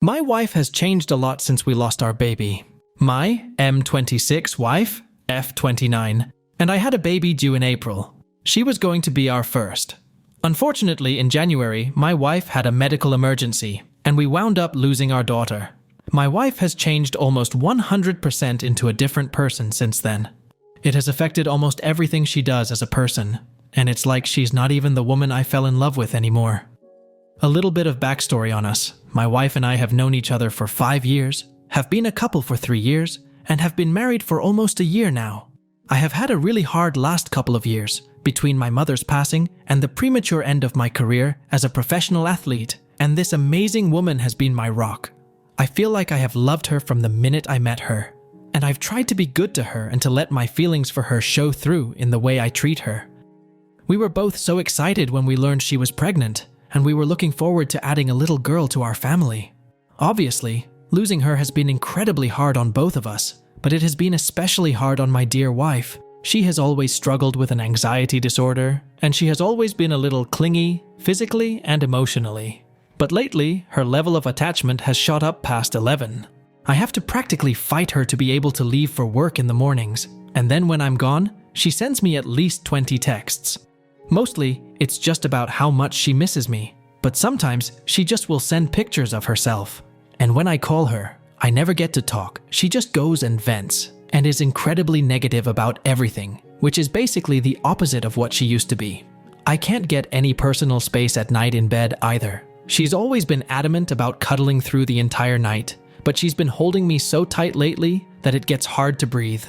My wife has changed a lot since we lost our baby. My M26 wife, F29, and I had a baby due in April. She was going to be our first. Unfortunately, in January, my wife had a medical emergency, and we wound up losing our daughter. My wife has changed almost 100% into a different person since then. It has affected almost everything she does as a person, and it's like she's not even the woman I fell in love with anymore. A little bit of backstory on us. My wife and I have known each other for 5 years, have been a couple for 3 years, and have been married for almost a year now. I have had a really hard last couple of years, between my mother's passing and the premature end of my career as a professional athlete, and this amazing woman has been my rock. I feel like I have loved her from the minute I met her, and I've tried to be good to her and to let my feelings for her show through in the way I treat her. We were both so excited when we learned she was pregnant, and we were looking forward to adding a little girl to our family. Obviously, losing her has been incredibly hard on both of us, but it has been especially hard on my dear wife. She has always struggled with an anxiety disorder, and she has always been a little clingy, physically and emotionally. But lately, her level of attachment has shot up past 11. I have to practically fight her to be able to leave for work in the mornings, and then when I'm gone, she sends me at least 20 texts. Mostly, it's just about how much she misses me, but sometimes she just will send pictures of herself. And when I call her, I never get to talk. She just goes and vents, and is incredibly negative about everything, which is basically the opposite of what she used to be. I can't get any personal space at night in bed either. She's always been adamant about cuddling through the entire night, but she's been holding me so tight lately that it gets hard to breathe.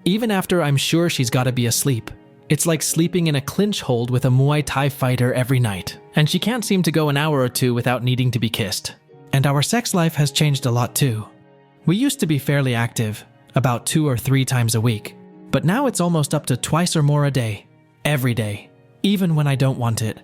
Even after I'm sure she's gotta be asleep. It's like sleeping in a clinch hold with a Muay Thai fighter every night, and she can't seem to go an hour or two without needing to be kissed. And our sex life has changed a lot too. We used to be fairly active, about 2 or 3 times a week, but now it's almost up to twice or more a day, every day, even when I don't want it.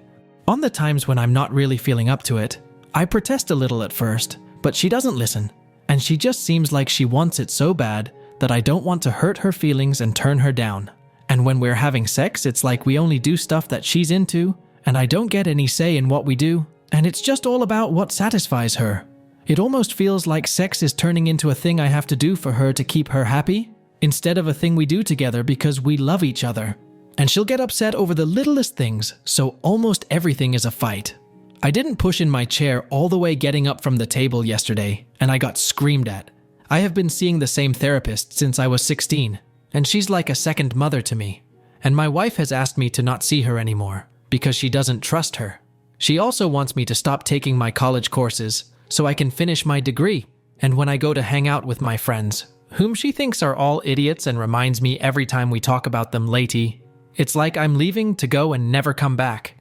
On the times when I'm not really feeling up to it, I protest a little at first, but she doesn't listen, and she just seems like she wants it so bad that I don't want to hurt her feelings and turn her down. And when we're having sex, it's like we only do stuff that she's into, and I don't get any say in what we do, and it's just all about what satisfies her. It almost feels like sex is turning into a thing I have to do for her to keep her happy, instead of a thing we do together because we love each other. And she'll get upset over the littlest things, so almost everything is a fight. I didn't push in my chair all the way getting up from the table yesterday, and I got screamed at. I have been seeing the same therapist since I was 16, and she's like a second mother to me. And my wife has asked me to not see her anymore, because she doesn't trust her. She also wants me to stop taking my college courses, so I can finish my degree, and when I go to hang out with my friends, whom she thinks are all idiots and reminds me every time we talk about them latey, it's like I'm leaving to go and never come back.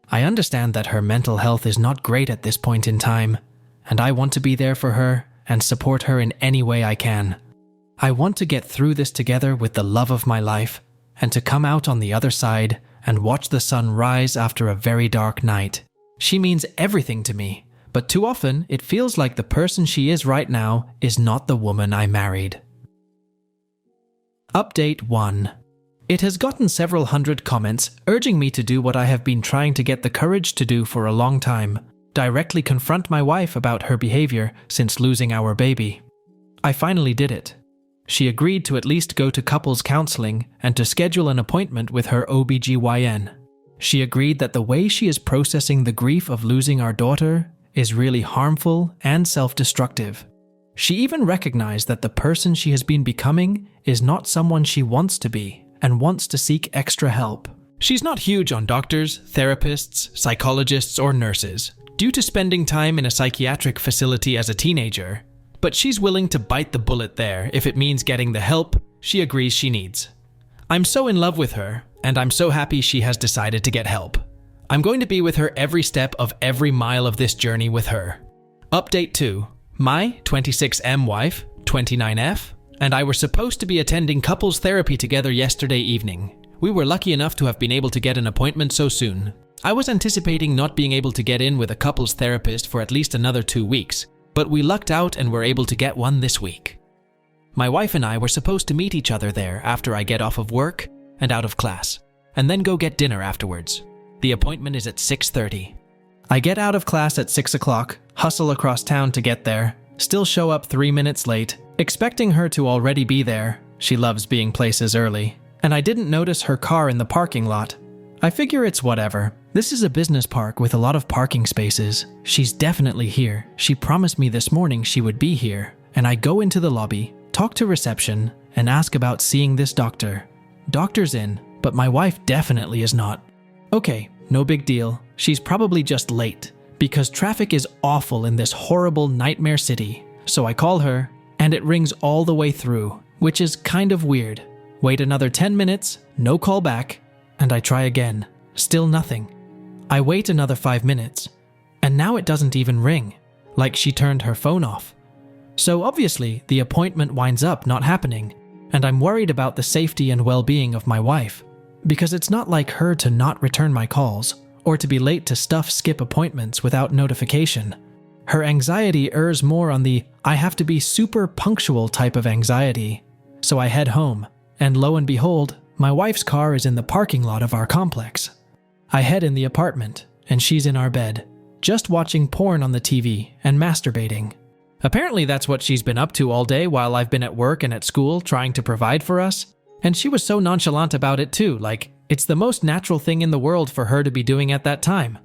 I understand that her mental health is not great at this point in time, and I want to be there for her and support her in any way I can. I want to get through this together with the love of my life, and to come out on the other side and watch the sun rise after a very dark night. She means everything to me, but too often it feels like the person she is right now is not the woman I married. Update 1. It has gotten several hundred comments urging me to do what I have been trying to get the courage to do for a long time, directly confront my wife about her behavior since losing our baby. I finally did it. She agreed to at least go to couples counseling and to schedule an appointment with her OBGYN. She agreed that the way she is processing the grief of losing our daughter is really harmful and self-destructive. She even recognized that the person she has been becoming is not someone she wants to be and wants to seek extra help. She's not huge on doctors, therapists, psychologists, or nurses, due to spending time in a psychiatric facility as a teenager, but she's willing to bite the bullet there if it means getting the help she agrees she needs. I'm so in love with her, and I'm so happy she has decided to get help. I'm going to be with her every step of every mile of this journey with her. Update 2. My 26M wife, 29F, and I were supposed to be attending couples therapy together yesterday evening. We were lucky enough to have been able to get an appointment so soon. I was anticipating not being able to get in with a couples therapist for at least another 2 weeks, but we lucked out and were able to get one this week. My wife and I were supposed to meet each other there after I get off of work and out of class, and then go get dinner afterwards. The appointment is at 6:30. I get out of class at 6 o'clock, hustle across town to get there, still show up 3 minutes late, expecting her to already be there. She loves being places early. And I didn't notice her car in the parking lot. I figure it's whatever. This is a business park with a lot of parking spaces. She's definitely here. She promised me this morning she would be here. And I go into the lobby, talk to reception, and ask about seeing this doctor. Doctor's in, but my wife definitely is not. Okay, no big deal. She's probably just late, because traffic is awful in this horrible nightmare city. So I call her, and it rings all the way through, which is kind of weird. Wait another 10 minutes, no call back, and I try again. Still nothing. I wait another 5 minutes, and now it doesn't even ring, like she turned her phone off. So obviously, the appointment winds up not happening, and I'm worried about the safety and well-being of my wife, because it's not like her to not return my calls, or to be late to skip appointments without notification. Her anxiety errs more on the I have to be super punctual type of anxiety. So I head home, and lo and behold, my wife's car is in the parking lot of our complex. I head in the apartment, and she's in our bed, just watching porn on the TV and masturbating. Apparently that's what she's been up to all day while I've been at work and at school trying to provide for us. And she was so nonchalant about it too, like it's the most natural thing in the world for her to be doing at that time.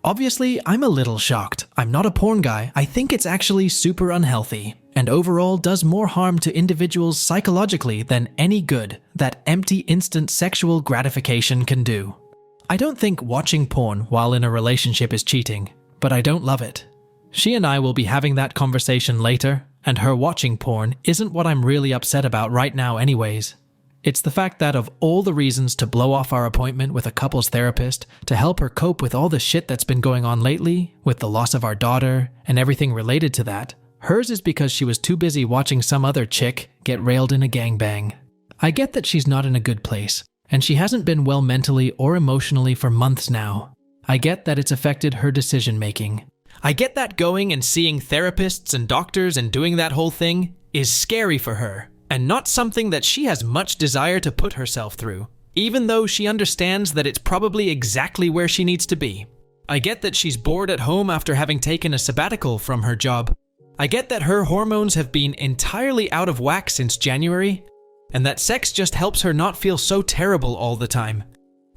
Obviously, I'm a little shocked. I'm not a porn guy. I think it's actually super unhealthy, and overall does more harm to individuals psychologically than any good that empty instant sexual gratification can do. I don't think watching porn while in a relationship is cheating, but I don't love it. She and I will be having that conversation later, and her watching porn isn't what I'm really upset about right now anyways. It's the fact that of all the reasons to blow off our appointment with a couples therapist to help her cope with all the shit that's been going on lately, with the loss of our daughter and everything related to that, hers is because she was too busy watching some other chick get railed in a gangbang. I get that she's not in a good place, and she hasn't been well mentally or emotionally for months now. I get that it's affected her decision-making. I get that going and seeing therapists and doctors and doing that whole thing is scary for her, and not something that she has much desire to put herself through, even though she understands that it's probably exactly where she needs to be. I get that she's bored at home after having taken a sabbatical from her job. I get that her hormones have been entirely out of whack since January, and that sex just helps her not feel so terrible all the time.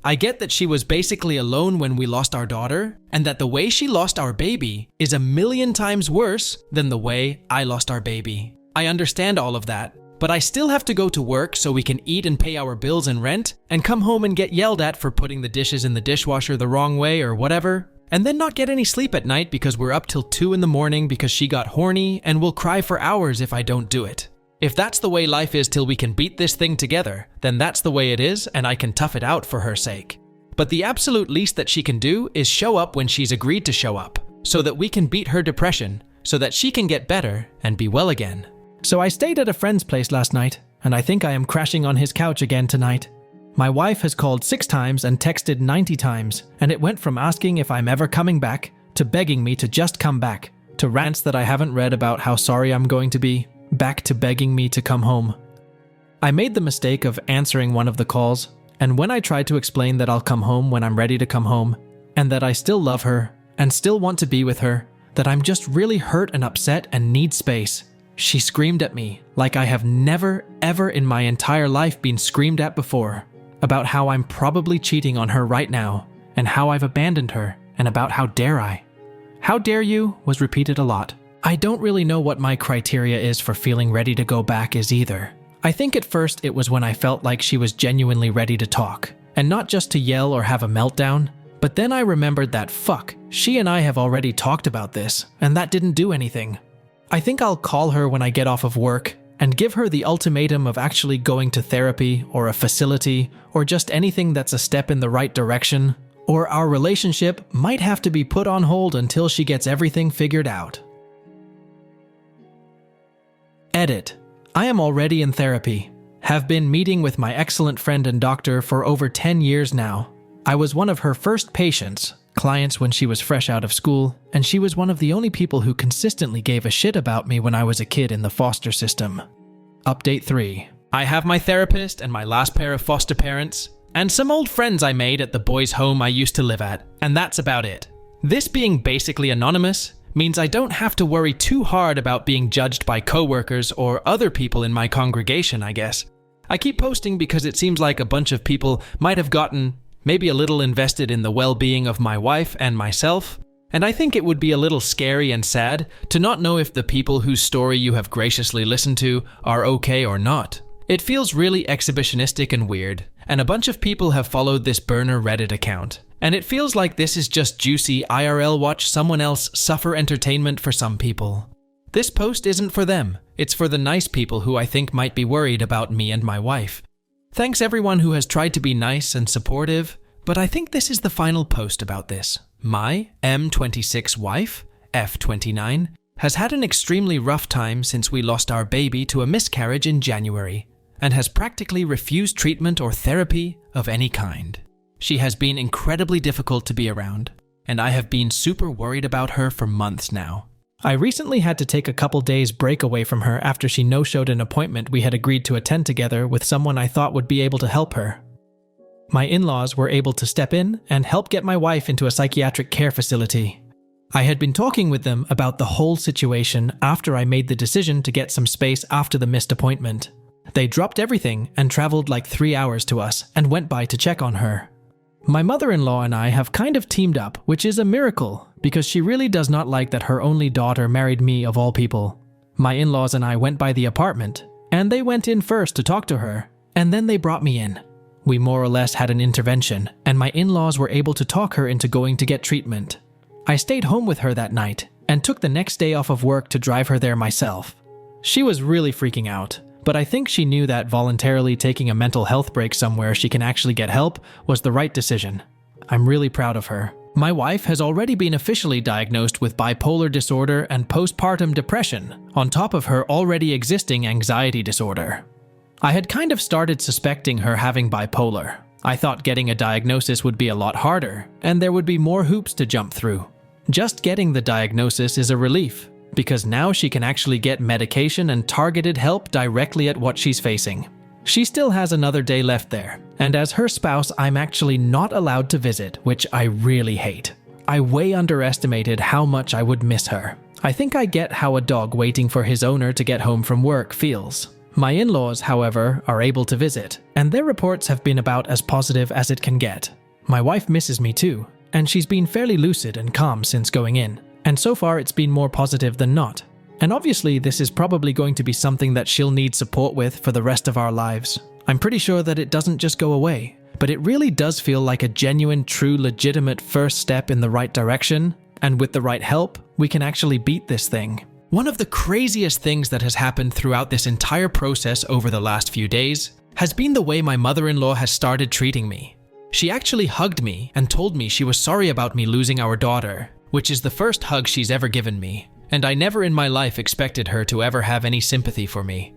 I get that she was basically alone when we lost our daughter, and that the way she lost our baby is 1,000,000 times worse than the way I lost our baby. I understand all of that, but I still have to go to work so we can eat and pay our bills and rent, and come home and get yelled at for putting the dishes in the dishwasher the wrong way or whatever, and then not get any sleep at night because we're up till 2 in the morning because she got horny and will cry for hours if I don't do it. If that's the way life is till we can beat this thing together, then that's the way it is and I can tough it out for her sake. But the absolute least that she can do is show up when she's agreed to show up, so that we can beat her depression, so that she can get better and be well again. So I stayed at a friend's place last night, and I think I am crashing on his couch again tonight. My wife has called 6 times and texted 90 times, and it went from asking if I'm ever coming back, to begging me to just come back, to rants that I haven't read about how sorry I'm going to be, back to begging me to come home. I made the mistake of answering one of the calls, and when I tried to explain that I'll come home when I'm ready to come home, and that I still love her, and still want to be with her, that I'm just really hurt and upset and need space, she screamed at me like I have never, ever in my entire life been screamed at before, about how I'm probably cheating on her right now, and how I've abandoned her, and about how dare I. How dare you was repeated a lot. I don't really know what my criteria is for feeling ready to go back is either. I think at first it was when I felt like she was genuinely ready to talk, and not just to yell or have a meltdown, but then I remembered that she and I have already talked about this, and that didn't do anything. I think I'll call her when I get off of work, and give her the ultimatum of actually going to therapy or a facility, or just anything that's a step in the right direction, or our relationship might have to be put on hold until she gets everything figured out. Edit. I am already in therapy. Have been meeting with my excellent friend and doctor for over 10 years now. I was one of her first clients when she was fresh out of school, and she was one of the only people who consistently gave a shit about me when I was a kid in the foster system. Update 3. I have my therapist and my last pair of foster parents, and some old friends I made at the boys' home I used to live at, and that's about it. This being basically anonymous means I don't have to worry too hard about being judged by coworkers or other people in my congregation, I guess. I keep posting because it seems like a bunch of people might have gotten maybe a little invested in the well-being of my wife and myself, and I think it would be a little scary and sad to not know if the people whose story you have graciously listened to are okay or not. It feels really exhibitionistic and weird, and a bunch of people have followed this burner Reddit account. And it feels like this is just juicy IRL watch someone else suffer entertainment for some people. This post isn't for them, it's for the nice people who I think might be worried about me and my wife. Thanks everyone who has tried to be nice and supportive, but I think this is the final post about this. My M26 wife, F29, has had an extremely rough time since we lost our baby to a miscarriage in January, and has practically refused treatment or therapy of any kind. She has been incredibly difficult to be around, and I have been super worried about her for months now. I recently had to take a couple days break away from her after she no-showed an appointment we had agreed to attend together with someone I thought would be able to help her. My in-laws were able to step in and help get my wife into a psychiatric care facility. I had been talking with them about the whole situation after I made the decision to get some space after the missed appointment. They dropped everything and traveled like 3 hours to us and went by to check on her. My mother-in-law and I have kind of teamed up, which is a miracle, because she really does not like that her only daughter married me of all people. My in-laws and I went by the apartment, and they went in first to talk to her, and then they brought me in. We more or less had an intervention, and my in-laws were able to talk her into going to get treatment. I stayed home with her that night, and took the next day off of work to drive her there myself. She was really freaking out, but I think she knew that voluntarily taking a mental health break somewhere she can actually get help was the right decision. I'm really proud of her. My wife has already been officially diagnosed with bipolar disorder and postpartum depression, on top of her already existing anxiety disorder. I had kind of started suspecting her having bipolar. I thought getting a diagnosis would be a lot harder, and there would be more hoops to jump through. Just getting the diagnosis is a relief, because now she can actually get medication and targeted help directly at what she's facing. She still has another day left there, and as her spouse, I'm actually not allowed to visit, which I really hate. I way underestimated how much I would miss her. I think I get how a dog waiting for his owner to get home from work feels. My in-laws, however, are able to visit, and their reports have been about as positive as it can get. My wife misses me too, and she's been fairly lucid and calm since going in. And so far it's been more positive than not. And obviously this is probably going to be something that she'll need support with for the rest of our lives. I'm pretty sure that it doesn't just go away, but it really does feel like a genuine, true, legitimate first step in the right direction, and with the right help, we can actually beat this thing. One of the craziest things that has happened throughout this entire process over the last few days has been the way my mother-in-law has started treating me. She actually hugged me and told me she was sorry about me losing our daughter, which is the first hug she's ever given me, and I never in my life expected her to ever have any sympathy for me.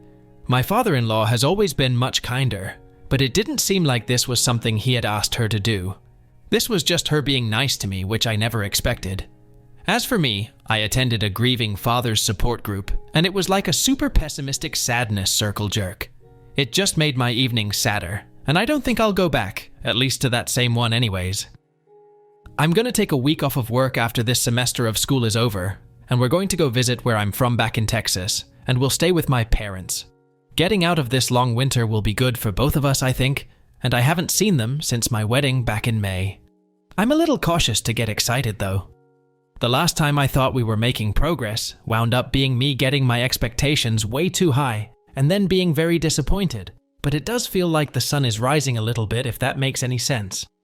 My father-in-law has always been much kinder, but it didn't seem like this was something he had asked her to do. This was just her being nice to me, which I never expected. As for me, I attended a grieving father's support group, and it was like a super pessimistic sadness circle jerk. It just made my evening sadder, and I don't think I'll go back, at least to that same one anyways. I'm going to take a week off of work after this semester of school is over, and we're going to go visit where I'm from back in Texas, and we'll stay with my parents. Getting out of this long winter will be good for both of us, I think, and I haven't seen them since my wedding back in May. I'm a little cautious to get excited though. The last time I thought we were making progress wound up being me getting my expectations way too high, and then being very disappointed, but it does feel like the sun is rising a little bit if that makes any sense.